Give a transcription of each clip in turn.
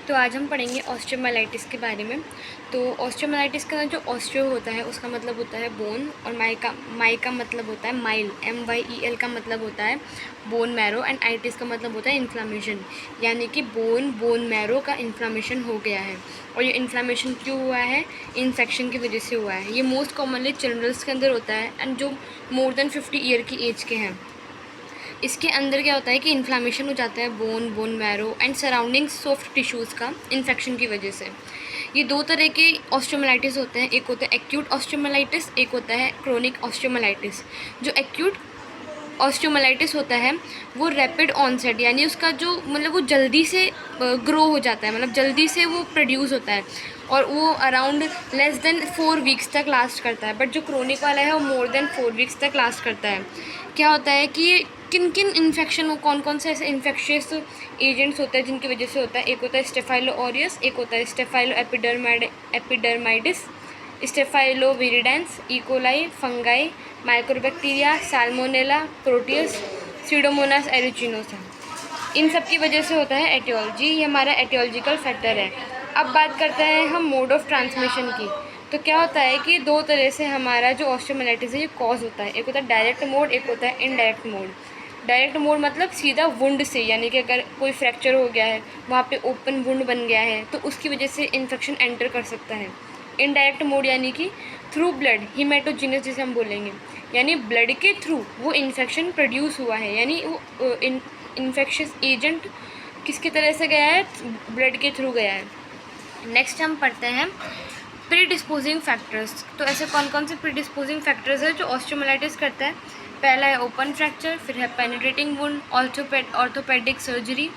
तो आज हम पढ़ेंगे ऑस्टियोमाइलाइटिस के बारे में। तो ऑस्टियोमाइलाइटिस का जो ऑस्टियो होता है उसका मतलब होता है बोन, और माई का मतलब होता है माइल, MYEL का मतलब होता है बोन मैरो, एंड आइटिस का मतलब होता है इन्फ्लामेशन, यानी कि बोन मैरो का इन्फ्लामेशन हो गया है। और ये इन्फ्लामेशन क्यों हुआ है? इन्फेक्शन की वजह से हुआ है। ये मोस्ट कॉमनली चिल्ड्रंस के अंदर होता है, एंड जो मोर देन 50 ईयर की एज के हैं। इसके अंदर क्या होता है कि इन्फ्लामेशन हो जाता है bone marrow and surrounding soft tissues का इन्फेक्शन की वजह से। ये दो तरह के ऑस्टियोमाइलाइटिस होते हैं, एक होता है एक्यूट ऑस्टियोमाइलाइटिस, एक होता है क्रोनिक ऑस्टियोमाइलाइटिस। जो एक्यूट ऑस्टियोमाइलाइटिस होता है वो रैपिड ऑनसेट, यानी उसका जो मतलब वो जल्दी से ग्रो हो जाता है, मतलब जल्दी से वो प्रोड्यूस होता है, और वो अराउंड लेस देन 4 वीक्स तक लास्ट करता है। बट जो क्रोनिक वाला है वो मोर देन 4 वीक्स तक लास्ट करता है। क्या होता है कि किन किन इन्फेक्शन, कौन कौन से ऐसे इन्फेक्शियस एजेंट्स होते हैं जिनकी वजह से होता है? एक होता है स्टेफाइलो ऑरियस, एक होता है staphylo epidermidis, staphylo viridans, E coli, fungi, mycobacteria, salmonella, proteus, pseudomonas aeruginosa. इन सब की वजह से होता है एटियोलॉजी। ये हमारा एटियोलॉजिकल फैक्टर है। अब बात करते हैं हम मोड ऑफ ट्रांसमिशन की। तो क्या होता है कि दो तरह से हमारा जो ऑस्टियोमाइलाइटिस है ये कॉज होता है। एक होता है डायरेक्ट मोड, एक होता है इनडायरेक्ट मोड। डायरेक्ट मोड मतलब सीधा वुंड से, यानी कि अगर कोई फ्रैक्चर हो गया है, वहाँ पे ओपन वुंड बन गया है, तो उसकी वजह से इन्फेक्शन एंटर कर सकता है। इनडायरेक्ट मोड यानी कि थ्रू ब्लड, हीमेटोजीनस जिसे हम बोलेंगे, यानी ब्लड के थ्रू वो इन्फेक्शन प्रोड्यूस हुआ है, यानी वो इन्फेक्शियस एजेंट किसकी तरह से गया है? ब्लड के थ्रू गया है। नेक्स्ट हम पढ़ते हैं प्रीडिस्पोजिंग फैक्टर्स। तो ऐसे कौन कौन से प्रीडिस्पोजिंग फैक्टर्स है जो ऑस्टियोमाइलाइटिस करता है? पहला है ओपन फ्रैक्चर, फिर है penetrating wound, orthopaedic surgery,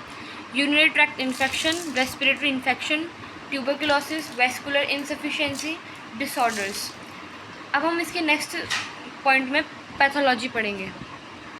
urinary tract infection, respiratory infection, tuberculosis, vascular insufficiency disorders. अब हम इसके नेक्स्ट पॉइंट में पैथोलॉजी पढ़ेंगे।